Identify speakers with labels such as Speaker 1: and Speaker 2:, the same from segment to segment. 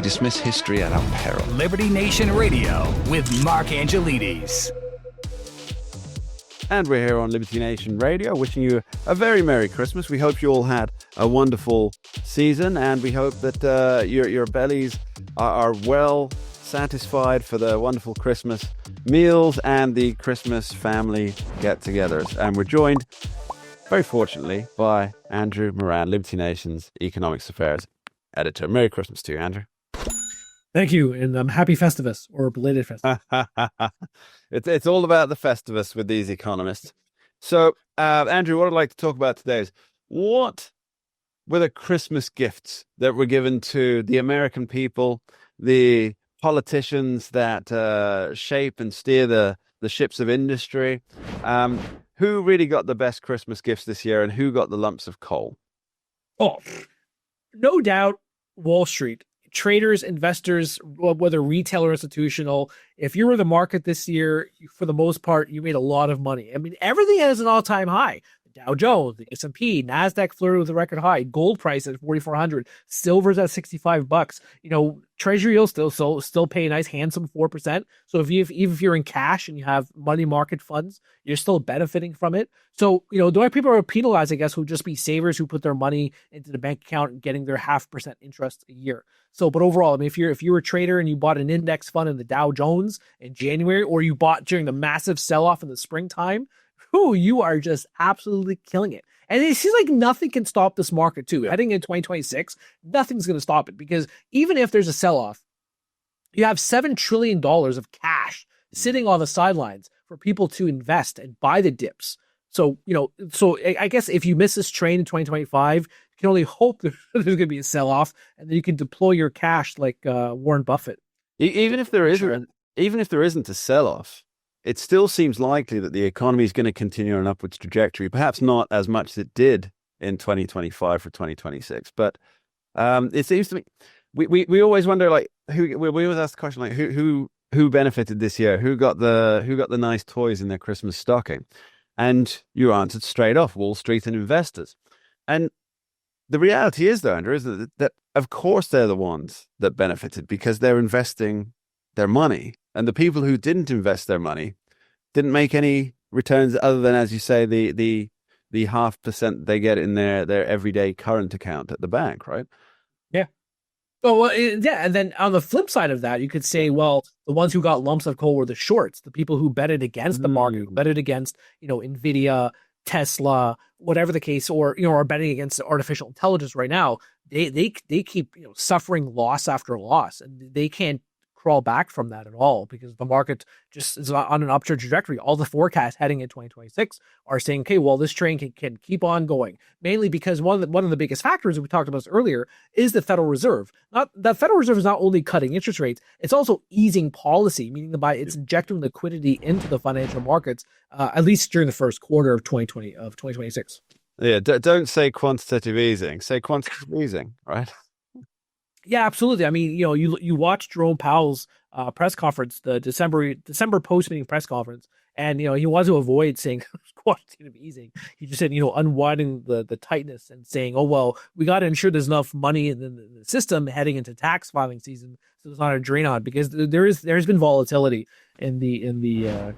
Speaker 1: dismiss history at our peril.
Speaker 2: Liberty Nation Radio with Mark Angelides.
Speaker 3: And we're here on Liberty Nation Radio, wishing you a very Merry Christmas. We hope you all had a wonderful season, and we hope that your bellies are well satisfied for the wonderful Christmas meals and the Christmas family get-togethers. And we're joined, very fortunately, by Andrew Moran, Liberty Nation's Economics Affairs editor. Merry Christmas to you, Andrew.
Speaker 4: Thank you, and happy Festivus, or belated Festivus.
Speaker 3: It's all about the Festivus with these economists. So, Andrew, what I'd like to talk about today is what were the Christmas gifts that were given to the American people, the politicians that shape and steer the ships of industry? Who really got the best Christmas gifts this year, and who got the lumps of coal?
Speaker 4: Oh, no doubt, Wall Street. Traders, investors, whether retail or institutional, if you were the market this year, for the most part, you made a lot of money. I mean, everything has an all-time high. The Dow Jones, the S&P, NASDAQ flirted with a record high. Gold price at 4,400. Silver's at $65. You know, Treasury yields still pay a nice, handsome 4%. So even if you're in cash and you have money market funds, you're still benefiting from it. So, you know, the only people who are penalized, I guess, would just be savers who put their money into the bank account and getting their 0.5% interest a year. So, but overall, I mean, if you were a trader and you bought an index fund in the Dow Jones in January, or you bought during the massive sell-off in the springtime, you are just absolutely killing it. And it seems like nothing can stop this market too. Heading into 2026, nothing's going to stop it, because even if there's a sell-off, you have $7 trillion of cash sitting on the sidelines for people to invest and buy the dips. So, you know, I guess if you miss this train in 2025, you can only hope there's going to be a sell-off, and then you can deploy your cash like Warren Buffett.
Speaker 3: Even if there isn't a sell-off, it still seems likely that the economy is going to continue on an upwards trajectory, perhaps not as much as it did in 2025 for 2026. But it seems to me, we always wonder, like, we always ask the question, like, who benefited this year? Who got the nice toys in their Christmas stocking? And you answered straight off, Wall Street and investors. And the reality is, though, Andrew, isn't it, that of course they're the ones that benefited because they're investing their money. And the people who didn't invest their money didn't make any returns other than, as you say, the 0.5% they get in their everyday current account at the bank, right?
Speaker 4: Yeah. Oh, well, yeah. And then on the flip side of that, you could say, well, the ones who got lumps of coal were the shorts, the people who betted against the market, who betted against, you know, Nvidia, Tesla, whatever the case, or, you know, are betting against artificial intelligence right now. They keep, you know, suffering loss after loss, and they can't crawl back from that at all, because the market just is on an upward trajectory. All the forecasts heading in 2026 are saying, okay, well, this train can keep on going, mainly because one of the biggest factors that we talked about earlier is the Federal Reserve. The Federal Reserve is not only cutting interest rates, it's also easing policy, meaning by it's injecting liquidity into the financial markets, at least during the first quarter of 2026.
Speaker 3: Yeah, don't say quantitative easing, say quantitative easing, right?
Speaker 4: Yeah, absolutely. I mean, you know, you watch Jerome Powell's press conference, the December post-meeting press conference, and, you know, he wanted to avoid saying quantitative easing. He just said, you know, unwinding the tightness and saying, oh, well, we got to ensure there's enough money in the system heading into tax filing season, so there's not a drain on it, because there's been volatility in the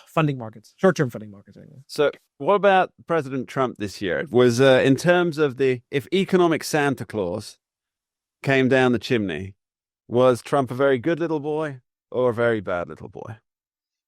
Speaker 4: funding markets, short-term funding markets anyway.
Speaker 3: So what about President Trump this year? Was in terms of if economic Santa Claus came down the chimney, was Trump a very good little boy or a very bad little boy?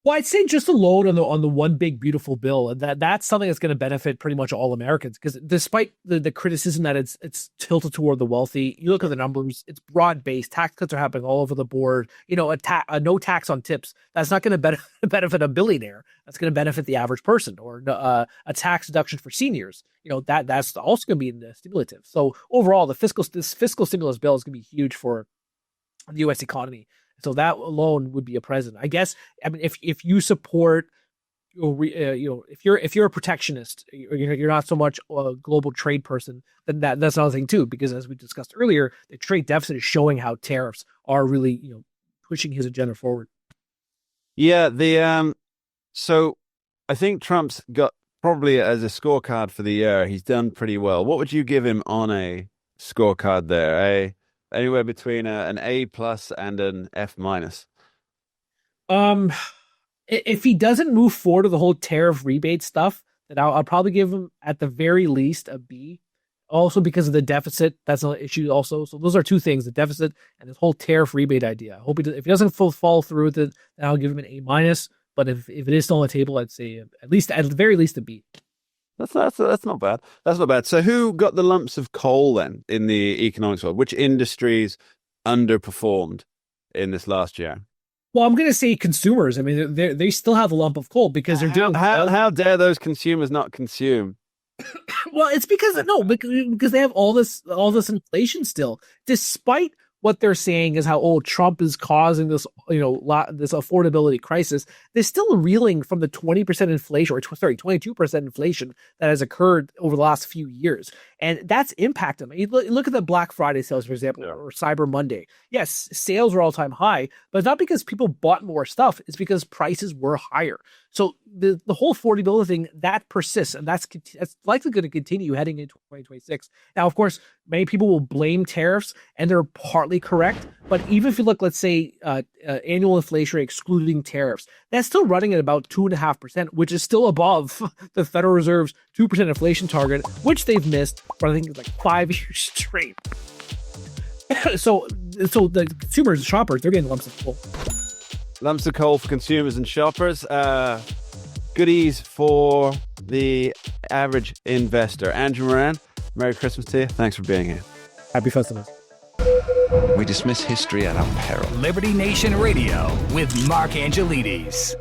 Speaker 4: Well, I'd say just alone on the one big beautiful bill, and that's something that's going to benefit pretty much all Americans, because despite the criticism that it's tilted toward the wealthy, you look at the numbers, it's broad based. Tax cuts are happening all over the board. You know, a no tax on tips, that's not going to benefit a billionaire. That's going to benefit the average person, or a tax deduction for seniors. You know, that's also going to be stimulative. So overall, this fiscal stimulus bill is going to be huge for the U.S. economy. So that alone would be a president, I guess. I mean, if you support, if you're a protectionist, you're not so much a global trade person, then that's another thing too. Because as we discussed earlier, the trade deficit is showing how tariffs are really, pushing his agenda forward.
Speaker 3: Yeah, so I think Trump's got probably as a scorecard for the year, he's done pretty well. What would you give him on a scorecard there? Anywhere between an A plus and an F minus.
Speaker 4: If he doesn't move forward to the whole tariff rebate stuff, then I'll probably give him at the very least a B. Also because of the deficit, that's an issue also. So those are two things: the deficit and this whole tariff rebate idea. I hope if he doesn't fall through with it, then I'll give him an A minus. But if it is still on the table, I'd say at the very least a B.
Speaker 3: That's not bad. That's not bad. So who got the lumps of coal then in the economics world? Which industries underperformed in this last year?
Speaker 4: Well, I'm going to say consumers. I mean, they still have a lump of coal because they're doing.
Speaker 3: How dare those consumers not consume?
Speaker 4: Well, it's because they have all this inflation still, despite what they're saying is how Trump is causing this this affordability crisis. They're still reeling from the 20% inflation, or 22% inflation that has occurred over the last few years, and that's impacted them. You look at the Black Friday sales, for example, or Cyber Monday. Yes, sales were all time high, but it's not because people bought more stuff. It's because prices were higher. So the whole affordability thing that persists, and that's likely going to continue heading into 2026. Now, of course, many people will blame tariffs, and they're partly correct. But even if you look, let's say, annual inflation rate excluding tariffs, that's still running at about 2.5%, which is still above the Federal Reserve's 2% inflation target, which they've missed for I think it's like 5 years straight. So the consumers, shoppers, they're getting lumps of coal.
Speaker 3: Lumps of coal for consumers and shoppers. Goodies for the average investor. Andrew Moran, Merry Christmas to you. Thanks for being here.
Speaker 4: Happy Festivus.
Speaker 1: We dismiss history at our peril.
Speaker 2: Liberty Nation Radio with Mark Angelides.